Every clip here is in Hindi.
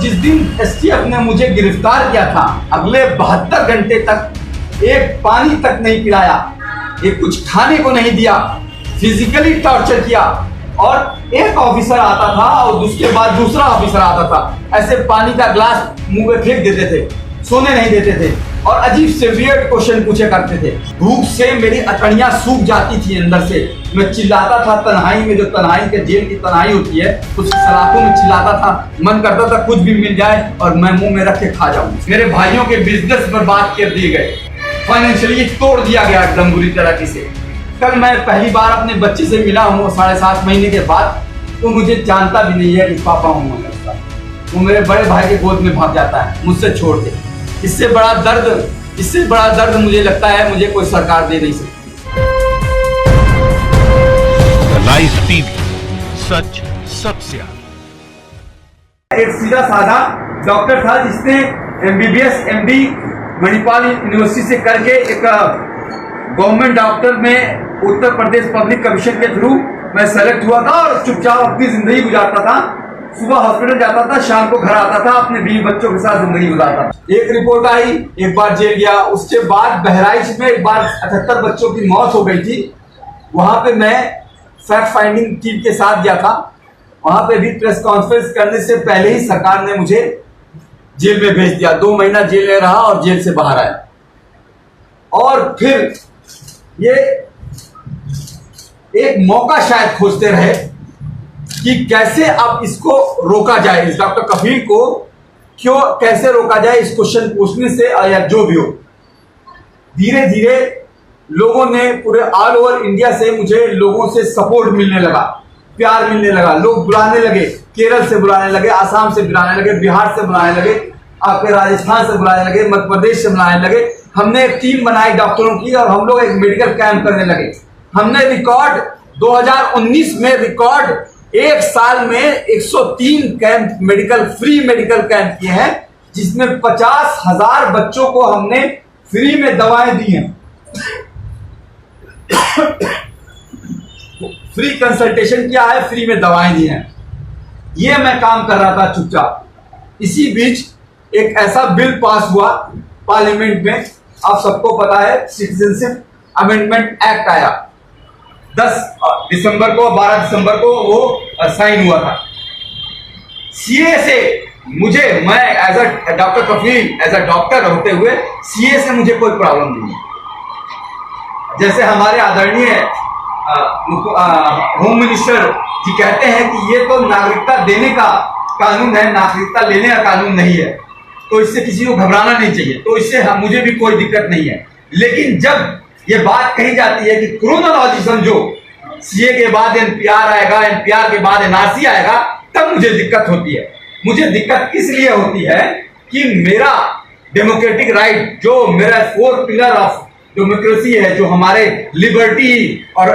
जिस दिन एसटीएफ ने मुझे गिरफ्तार किया था, अगले 72 घंटे तक एक पानी तक नहीं पिलाया, एक कुछ खाने को नहीं दिया, फिजिकली टॉर्चर किया। और एक ऑफिसर आता था और उसके बाद दूसरा ऑफिसर आता था, ऐसे पानी का ग्लास मुंह में फेंक देते थे, सोने नहीं देते थे और अजीब से वियर्ड क्वेश्चन पूछे करते थे। भूख से मेरी अतड़ियां सूख जाती थी अंदर से। मैं चिल्लाता था तन्हाई में, जो तन्हाई के जेल की तन्हाई होती है उसकी सलाखों में चिल्लाता था। मन करता था कुछ भी मिल जाए और मैं मुंह में रख के खा जाऊं। मेरे भाइयों के बिजनेस बर्बाद कर दिए गए, फाइनेंशियली तोड़ दिया गया एकदम बुरी तरीके से। कल मैं पहली बार अपने बच्चे से मिला हूँ 7.5 महीने के बाद, तो मुझे जानता भी नहीं है कि पापा हूँ। वो मेरे बड़े भाई के गोद में भाग जाता है मुझसे छोड़ के। इससे बड़ा दर्द मुझे लगता है मुझे कोई सरकार दे नहीं सकती। लाइव टीवी, सच सबसे आगे। एक सीधा साधा डॉक्टर था जिसने MBBS MD मणिपाल यूनिवर्सिटी से करके एक गवर्नमेंट डॉक्टर में उत्तर प्रदेश पब्लिक कमीशन के थ्रू मैं सेलेक्ट हुआ था और चुपचाप अपनी जिंदगी गुजारता था। सुबह हॉस्पिटल जाता था, शाम को घर आता था, अपने बीवी बच्चों के साथ जिंदगी गुजारता था। एक रिपोर्ट आई, एक बार जेल गया। उसके बाद बहराइच में एक बार 78 बच्चों की मौत हो गई थी। वहां पे मैं फैक्ट फाइंडिंग टीम के साथ गया था। वहां पे भी प्रेस कॉन्फ्रेंस करने से पहले ही सरकार ने मुझे जेल में भेज दिया। 2 महीना जेल में रहा और जेल से बाहर आया। और फिर ये एक मौका शायद खोजते रहे कि कैसे अब इसको रोका जाए, इस डॉक्टर कफील को क्यों कैसे रोका जाए इस क्वेश्चन पूछने से या जो भी हो। धीरे धीरे लोगों ने पूरे ऑल ओवर इंडिया से मुझे लोगों से सपोर्ट मिलने लगा, प्यार मिलने लगा। लोग बुलाने लगे, केरल से बुलाने लगे, आसाम से बुलाने लगे, बिहार से बुलाने लगे, आपके राजस्थान से बुलाने लगे, मध्य प्रदेश से बुलाने लगे। हमने एक टीम बनाई डॉक्टरों की और हम लोग एक मेडिकल कैंप करने लगे। हमने रिकॉर्ड 2019 में रिकॉर्ड एक साल में 103 कैंप फ्री मेडिकल कैंप किए हैं, जिसमें 50,000 बच्चों को हमने फ्री में दवाएं दी हैं। फ्री कंसल्टेशन किया है, फ्री में दवाएं दी हैं। ये मैं काम कर रहा था चुपचाप। इसी बीच एक ऐसा बिल पास हुआ पार्लियामेंट में, आप सबको पता है, सिटीजनशिप अमेंडमेंट एक्ट आया 10 दिसंबर को, 12 दिसंबर को वो साइन हुआ था। सीए से मुझे, मैं as a doctor Kafeel, as a doctor होते हुए सीए से मुझे कोई प्रॉब्लम नहीं है। जैसे हमारे आदरणीय होम मिनिस्टर जी कहते हैं कि ये तो नागरिकता देने का कानून है, नागरिकता लेने का कानून नहीं है, तो इससे किसी को घबराना नहीं चाहिए। तो इससे मुझे भी कोई दिक्कत नहीं है। लेकिन जब ये बात कही जाती है कि क्रोनोलॉजी समझो, सीए के बाद एनपीआर आएगा, एनपीआर के बाद एनआरसी आएगा, तब मुझे दिक्कत होती है। मुझे दिक्कत किस लिए होती है कि मेरा डेमोक्रेटिक राइट, जो मेरा 4 पिलर ऑफ डेमोक्रेसी है, जो हमारे लिबर्टी और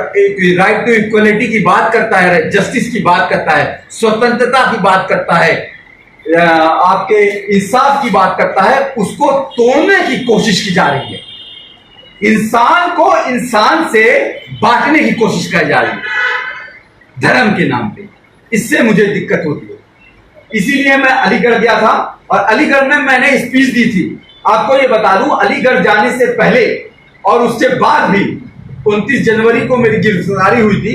राइट टू इक्वलिटी की बात करता है, जस्टिस की बात करता है, स्वतंत्रता की बात करता है, आपके इंसाफ की बात करता है, उसको तोड़ने की कोशिश की जा रही है। इंसान को इंसान से बांटने की कोशिश की जा रही है धर्म के नाम पे। इससे मुझे दिक्कत होती है। इसीलिए मैं अलीगढ़ गया था और अलीगढ़ में मैंने स्पीच दी थी। आपको ये बता दूं, अलीगढ़ जाने से पहले और उसके बाद भी 29 जनवरी को मेरी गिरफ्तारी हुई थी।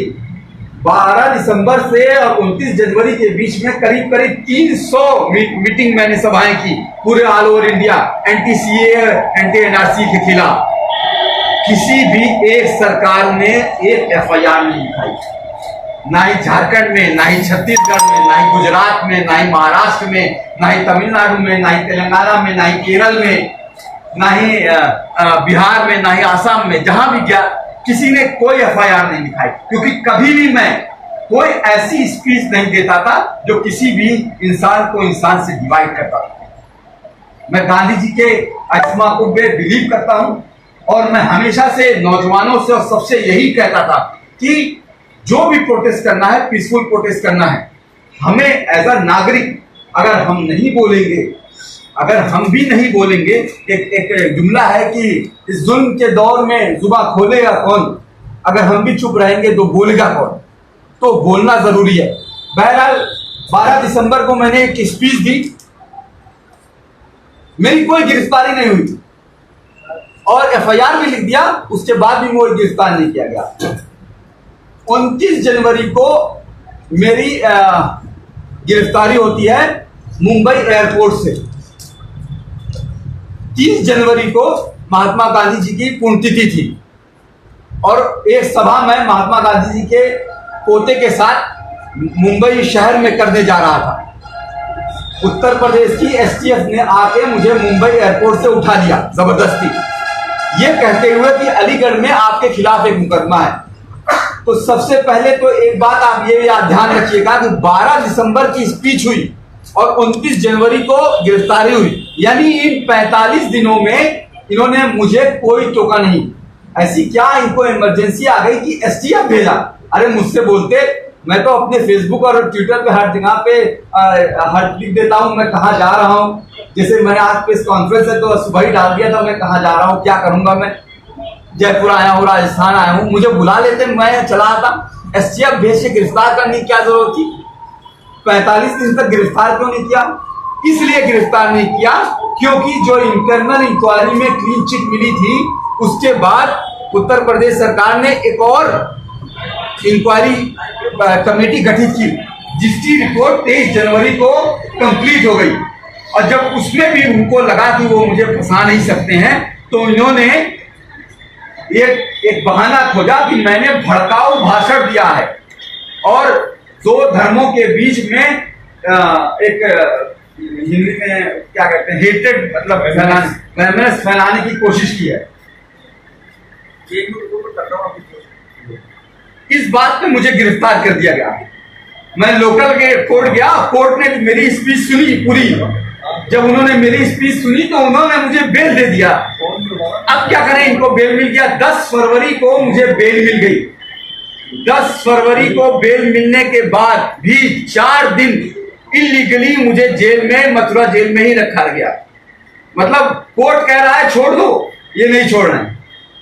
12 दिसंबर से और 29 जनवरी के बीच में करीब 300 मीटिंग मैंने सभाएं की पूरे all over India, anti CA, anti NRC के खिलाफ। किसी भी एक सरकार ने एक एफआईआर नहीं लिखाई, ना ही झारखंड में, ना ही छत्तीसगढ़ में, ना ही गुजरात में, ना ही महाराष्ट्र में, ना ही तमिलनाडु में, ना ही तेलंगाना में, ना ही केरल में, ना ही बिहार में, ना ही आसाम में। जहां भी गया किसी ने कोई एफआईआर नहीं लिखाई, क्योंकि कभी भी मैं कोई ऐसी स्पीच नहीं देता था जो किसी भी इंसान को इंसान से डिवाइड करता था। मैं गांधी जी के आत्मा को बिलीव करता हूं और मैं हमेशा से नौजवानों से और सबसे यही कहता था कि जो भी प्रोटेस्ट करना है, पीसफुल प्रोटेस्ट करना है। हमें एज अ नागरिक अगर हम नहीं बोलेंगे, अगर हम भी नहीं बोलेंगे, एक जुमला है कि इस जुल्म के दौर में जुबान खोलेगा कौन, अगर हम भी चुप रहेंगे तो बोलेगा कौन। तो बोलना जरूरी है। बहरहाल 12 दिसंबर को मैंने एक स्पीच दी मेरी कोई गिरफ्तारी नहीं हुई थी और एफआईआर भी लिख दिया, उसके बाद भी मुझे गिरफ्तार नहीं किया गया। 29 जनवरी को मेरी गिरफ्तारी होती है मुंबई एयरपोर्ट से। 30 जनवरी को महात्मा गांधी जी की पुण्यतिथि थी और एक सभा मैं महात्मा गांधी जी के पोते के साथ मुंबई शहर में करने जा रहा था। उत्तर प्रदेश की एसटीएफ ने आके मुझे मुंबई एयरपोर्ट से उठा लिया जबरदस्ती, ये कहते हुए कि अलीगढ़ में आपके खिलाफ एक मुकदमा है। तो सबसे पहले तो एक बात आप ये ध्यान रखिएगा कि 12 दिसंबर की स्पीच हुई और 29 जनवरी को गिरफ्तारी हुई, यानी इन 45 दिनों में इन्होंने मुझे कोई टोका नहीं। ऐसी क्या इनको इमरजेंसी आ गई कि एसटीएफ भेजा? अरे मुझसे बोलते, मैं तो अपने फेसबुक और ट्विटर पे हर जगह पे हर लिख देता हूँ मैं कहाँ जा रहा हूँ। जैसे मैंने आज प्रेस कॉन्फ्रेंस है तो सुबह ही डाल दिया था मैं कहाँ जा रहा हूँ, क्या करूंगा, मैं जयपुर आया हूँ, राजस्थान आया हूँ। मुझे बुला लेते, मैं चला आता। एसटीएफ भेज के गिरफ्तार करने की क्या जरूरत थी? 45 दिन तक गिरफ्तार क्यों नहीं किया? इसलिए गिरफ्तार नहीं किया क्योंकि जो इंटरनल इंक्वायरी में क्लीन चिट मिली थी उसके बाद उत्तर प्रदेश सरकार ने एक और इंक्वायरी कमेटी गठित की जिसकी रिपोर्ट 23 जनवरी को कंप्लीट हो गई। और जब उसमें भी उनको लगा कि वो मुझे फंसा नहीं सकते हैं तो इन्होंने एक बहाना खोजा कि मैंने भड़काऊ भाषण दिया है और दो धर्मों के बीच में एक हिंदी में क्या कहते हैं हेटेड मतलब फैलाने की कोशिश की है। इस बात पे मुझे गिरफ्तार कर दिया गया। मैं लोकल के कोर्ट गया, कोर्ट ने मेरी स्पीच सुनी पूरी। जब उन्होंने मेरी स्पीच सुनी तो उन्होंने मुझे बेल दे दिया। अब क्या करें, इनको बेल मिल गया। 10 फरवरी को मुझे बेल मिल गई। 10 फरवरी को बेल मिलने के बाद भी 4 दिन इलीगली मुझे जेल में, मथुरा जेल में ही रखा गया। मतलब कोर्ट कह रहा है छोड़ दो, ये नहीं छोड़ रहे हैं।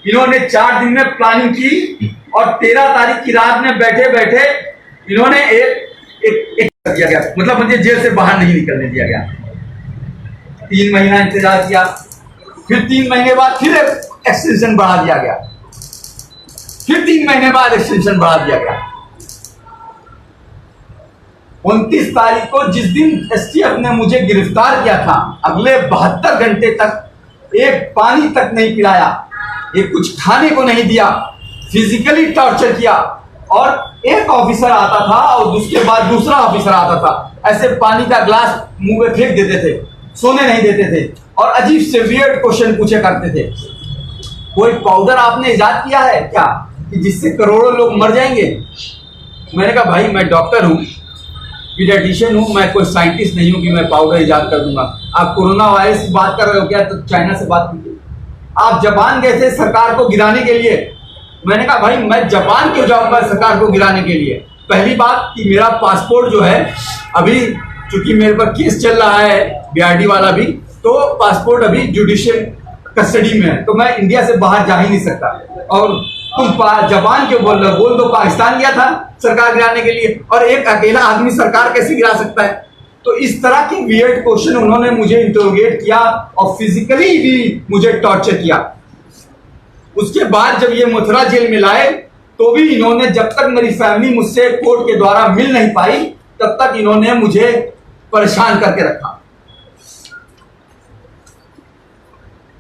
इन्होंने 4 दिन में प्लानिंग की और 13 तारीख की रात में बैठे बैठे इन्होंने एक कर दिया गया, मतलब मुझे जेल से बाहर नहीं निकलने दिया गया। 3 महीना इंतजार किया, फिर 3 महीने बाद फिर एक्सटेंशन बढ़ा दिया गया, फिर 3 महीने बाद एक्सटेंशन बढ़ा दिया गया। 29 तारीख को जिस दिन एसटीएफ ने मुझे गिरफ्तार किया था, अगले 72 घंटे तक एक पानी तक नहीं पिलाया, एक कुछ खाने को नहीं दिया, फिजिकली टॉर्चर किया। और एक ऑफिसर आता था और उसके बाद दूसरा ऑफिसर आता था, ऐसे पानी का ग्लास मुंह में फेंक देते थे, सोने नहीं देते थे और अजीब से वियर्ड क्वेश्चन पूछे करते थे। कोई पाउडर आपने इजाद किया है क्या कि जिससे करोड़ों लोग मर जाएंगे? मैंने कहा भाई मैं डॉक्टर हूँ, पीडियाट्रिशियन हूँ, मैं कोई साइंटिस्ट नहीं हूँ कि मैं पाउडर इजाद कर दूंगा। आप कोरोना वायरस की बात कर रहे हो क्या? तो चाइना से बात कीजिए। आप जापान गए थे सरकार को गिराने के लिए। मैंने कहा भाई मैं जापान क्यों जाऊंगा सरकार को गिराने के लिए? पहली बात कि मेरा पासपोर्ट जो है अभी, चूंकि मेरे पर केस चल रहा है बीआरडी वाला भी, तो पासपोर्ट अभी जुडिशियल कस्टडी में है, तो मैं इंडिया से बाहर जा ही नहीं सकता। और तुम जापान क्यों बोल रहे हो? बोल दो पाकिस्तान गया था सरकार गिराने के लिए, और एक अकेला आदमी सरकार कैसे गिरा सकता है? तो इस तरह के वियर्ड क्वेश्चन उन्होंने मुझे इंटरोगेट किया और फिजिकली भी मुझे टॉर्चर किया। उसके बाद जब ये मथुरा जेल में लाए तो भी इन्होंने, जब तक मेरी फैमिली मुझसे कोर्ट के द्वारा मिल नहीं पाई तब तक इन्होंने मुझे परेशान करके रखा।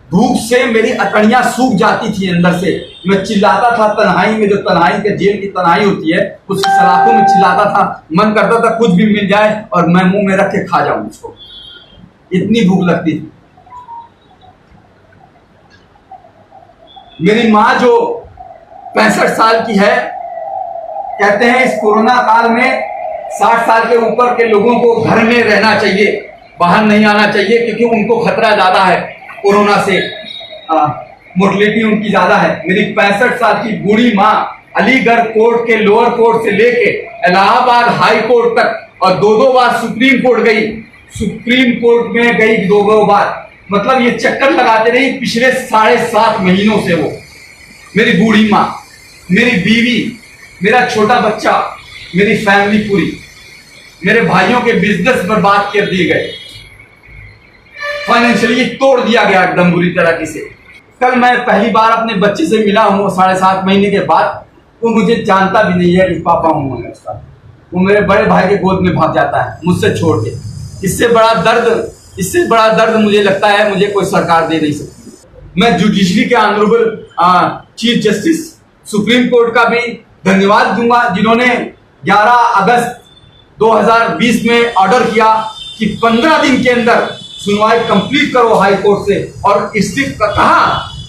भूख से मेरी अकड़ियां सूख जाती थी अंदर से। मैं चिल्लाता था तन्हाई में, जो तन्हाई के जेल की तन्हाई होती है उसकी सलाखों में चिल्लाता था। मन करता था कुछ भी मिल जाए और मैं मुंह में रख के खा जाऊं उसको, इतनी भूख लगती थी। मेरी माँ जो 65 साल की है, कहते हैं इस कोरोना काल में 60 साल के ऊपर के लोगों को घर में रहना चाहिए, बाहर नहीं आना चाहिए, क्योंकि उनको खतरा ज्यादा है कोरोना से, मोर्टेलिटी उनकी ज्यादा है। मेरी 65 साल की बूढ़ी माँ अलीगढ़ कोर्ट के लोअर कोर्ट से लेके इलाहाबाद हाई कोर्ट तक और 2-2 बार सुप्रीम कोर्ट गई, सुप्रीम कोर्ट में गई 2 बार, मतलब ये चक्कर लगाते रही पिछले 7.5 महीनों से। वो मेरी बूढ़ी माँ, मेरी बीवी, मेरा छोटा बच्चा, मेरी फैमिली पूरी, मेरे भाइयों के बिजनेस बर्बाद कर दिए गए। फाइनेंशियली तोड़ दिया गया एकदम बुरी तरीके से। कल मैं पहली बार अपने बच्चे से मिला हूँ 7.5 महीने के बाद। वो मुझे जानता भी नहीं है कि पापा हूँ मैं उसका। वो मेरे बड़े भाई के गोद में भाग जाता है मुझसे छोड़ के। इससे बड़ा दर्द मुझे लगता है मुझे कोई सरकार दे नहीं सकती। मैं जुडिशरी के honourable chief justice supreme court का भी धन्यवाद दूंगा, जिन्होंने 11 अगस्त 2020 में ऑर्डर किया कि 15 दिन के अंदर सुनवाई कंप्लीट करो हाई कोर्ट से, और इससे कहा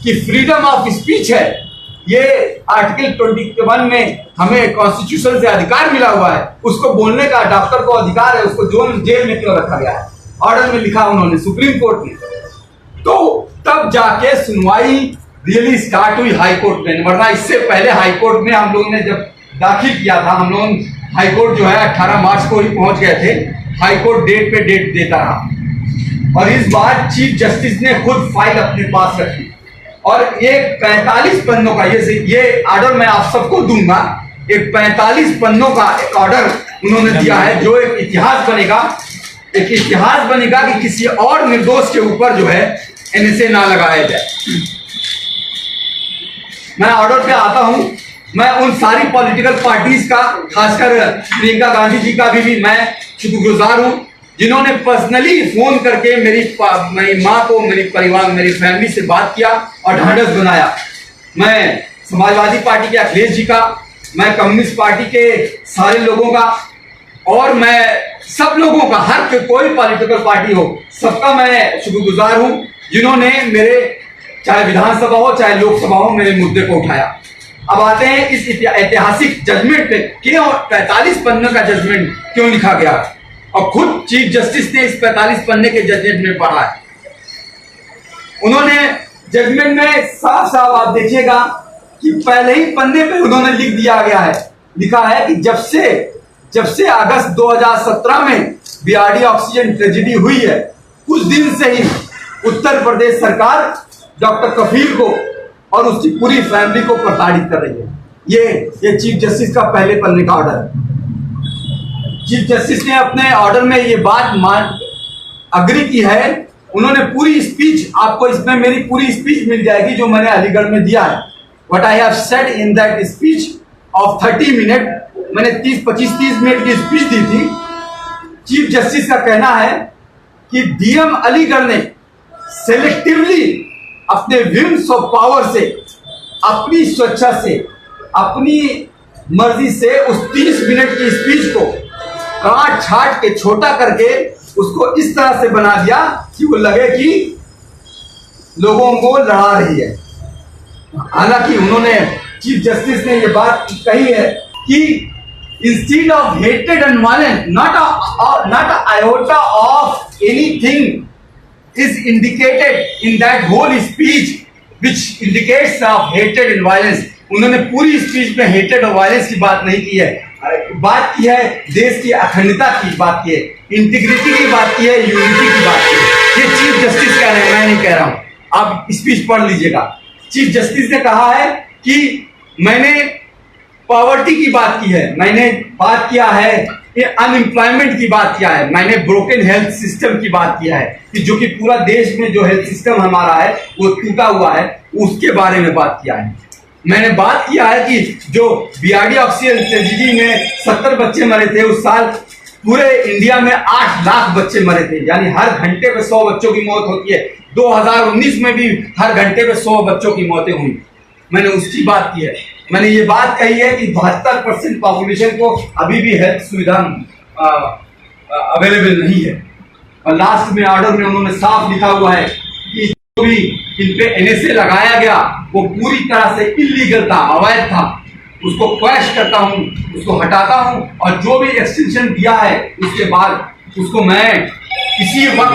कि फ्रीडम ऑफ स्पीच है, ये आर्टिकल 21 में हमें कॉन्स्टिट्यूशन से अधिकार मिला हुआ है, उसको बोलने का डॉक्टर को अधिकार है, उसको जेल में क्यों रखा गया है, ऑर्डर में लिखा उन्होंने सुप्रीम कोर्ट ने। तो तब जाके सुनवाई रियली स्टार्ट हुई हाई कोर्ट में, वरना इससे पहले हाई कोर्ट में हम लोगों ने जब दाखिल किया था, हम लोग हाई कोर्ट जो है 18 मार्च को ही पहुंच गए थे। हाई कोर्ट डेट पे डेट देता रहा, और इस बार चीफ जस्टिस ने खुद फाइल अपने पास रखी, और एक 45 पन्नों का ये ऑर्डर मैं आप सबको दूंगा। एक 45 पन्नों का एक ऑर्डर उन्होंने दिया है, जो एक इतिहास बनेगा कि किसी और निर्दोष के ऊपर जो है एनएसए ना लगाया जाए। मैं ऑर्डर पे आता हूं। मैं उन सारी पॉलिटिकल पार्टीज का, खासकर प्रियंका गांधी जी का भी मैं शुक्रगुजार हूं, जिन्होंने पर्सनली फोन करके मेरी माँ को, मेरी परिवार, मेरी फैमिली से बात किया और ढांढस बनाया। मैं समाजवादी पार्टी के अखिलेश जी का, मैं कम्युनिस्ट पार्टी के सारे लोगों का, और मैं सब लोगों का, हर कोई पॉलिटिकल पार्टी हो, सबका मैं शुक्रगुजार हूं, जिन्होंने मेरे, चाहे विधानसभा हो चाहे लोकसभा हो, मेरे मुद्दे को उठाया। अब आते हैं इस ऐतिहासिक जजमेंट पे, क्यों 45 पन्ने का जजमेंट क्यों लिखा गया, और खुद चीफ जस्टिस ने इस 45 पन्ने के जजमेंट में पढ़ा है। उन्होंने जजमेंट में साफ साफ आप देखिएगा कि पहले ही पन्ने पे उन्होंने लिखा है कि जब से अगस्त 2017 में बीआरडी ऑक्सीजन ट्रेजेडी हुई है, कुछ दिन से ही उत्तर प्रदेश सरकार डॉक्टर कफील को और उसकी पूरी फैमिली को प्रताड़ित कर रही है। ये चीफ जस्टिस का पहले पन्ने का ऑर्डर है। चीफ जस्टिस ने अपने ऑर्डर में ये बात अग्री की है। उन्होंने पूरी स्पीच, आपको इसमें मेरी पूरी स्पीच मिल जाएगी जो मैंने अलीगढ़ में दिया है। What I have said in that speech of 30 minute, मैंने 25-30 मिनट की स्पीच दी थी। चीफ जस्टिस का कहना है कि डीएम अलीगढ़ ने सेलेक्टिवली अपने विम्स ऑफ पावर से, अपनी स्वेच्छा से, अपनी मर्जी से उस 30 मिनट की स्पीच को काट छाट के छोटा करके उसको इस तरह से बना दिया कि वो लगे कि लोगों को लड़ा रही है। हालांकि उन्होंने, चीफ जस्टिस ने ये बात कही है कि instead of hated and violence, not a iota of anything is indicated in that whole speech which indicates of hatred and violence। उन्होंने पूरी स्पीच में हेटेड और वायलेंस की बात नहीं की है, बात की है देश की अखंडता की बात की है, इंटीग्रिटी की बात की है, यूनिटी की बात की है। ये चीफ जस्टिस कह रहे हैं, मैं नहीं कह रहा हूं, आप स्पीच पढ़ लीजिएगा। चीफ जस्टिस ने कहा है कि मैंने पॉवर्टी की बात की है, मैंने बात किया है अनएम्प्लॉयमेंट की बात किया है, मैंने ब्रोकन हेल्थ सिस्टम की बात किया है कि जो कि पूरा देश में जो हेल्थ सिस्टम हमारा है वो टूटा हुआ है, उसके बारे में बात किया है। मैंने बात किया है कि जो बीआरडी ऑक्सीजन ट्रेजेडी में 70 बच्चे मरे थे उस साल, पूरे इंडिया में 8 लाख बच्चे मरे थे, यानी हर घंटे पे 100 बच्चों की मौत होती है। 2019 में भी हर घंटे पे 100 बच्चों की मौतें हुई, मैंने उसकी बात की है। मैंने ये बात कही है कि 72% पॉपुलेशन को अभी भी हेल्थ सुविधा अवेलेबल नहीं है, और लास्ट में ऑर्डर में उन्होंने साफ लिखा हुआ है कि जो भी इन पे एनएसए लगाया गया वो पूरी तरह से इलीगल था, अवैध था, उसको क्वैश करता हूं, उसको हटाता हूं, और जो भी एक्सटेंशन दिया है उसके बाद उसको मैं इसी वक्त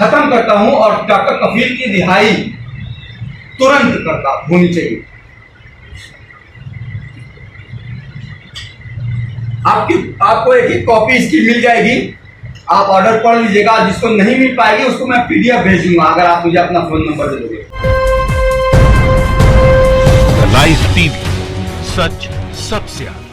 खत्म करता हूं, और डॉक्टर कफील की रिहाई तुरंत होनी चाहिए। आपको एक कॉपी इसकी मिल जाएगी, आप ऑर्डर पढ़ लीजिएगा। जिसको नहीं मिल पाएगी उसको मैं पीडीएफ भेजूंगा, अगर आप मुझे अपना फोन नंबर दे दोगे। लाइव टीवी, सच सबसे आगे।